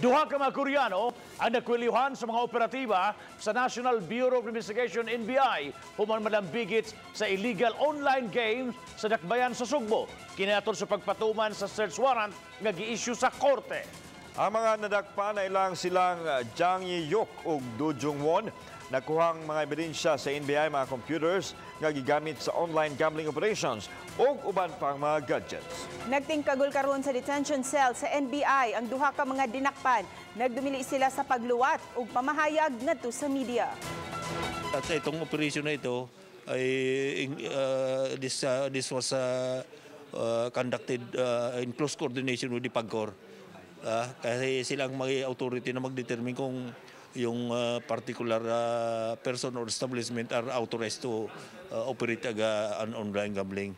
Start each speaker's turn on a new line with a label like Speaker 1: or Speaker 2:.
Speaker 1: Duha ka mga Koreano ang nakwilihan sa mga operatiba sa National Bureau of Investigation NBI human malambigit sa illegal online games sa dakbayan sa Sugbo. Kinaton sa pagpatuman sa search warrant nga gi-issue sa korte.
Speaker 2: Ang mga nadakpa na ilang silang Jang Yi-yuk ug Do Jung-won nakuhang mga ebidensya sa NBI mga computers nga gigamit sa online gambling operations ug uban pang mga gadgets.
Speaker 3: Nagtingkagol karon sa detention cell sa NBI ang duha ka mga dinakpan. Nagdumili sila sa pagluwat ug pamahayag ngadto sa media.
Speaker 4: At itong operation na ito ay this was conducted in close coordination with the PAGCOR. Kasi silang mga authority na mag-determine kung yung particular person or establishment are authorized to operate an online gambling.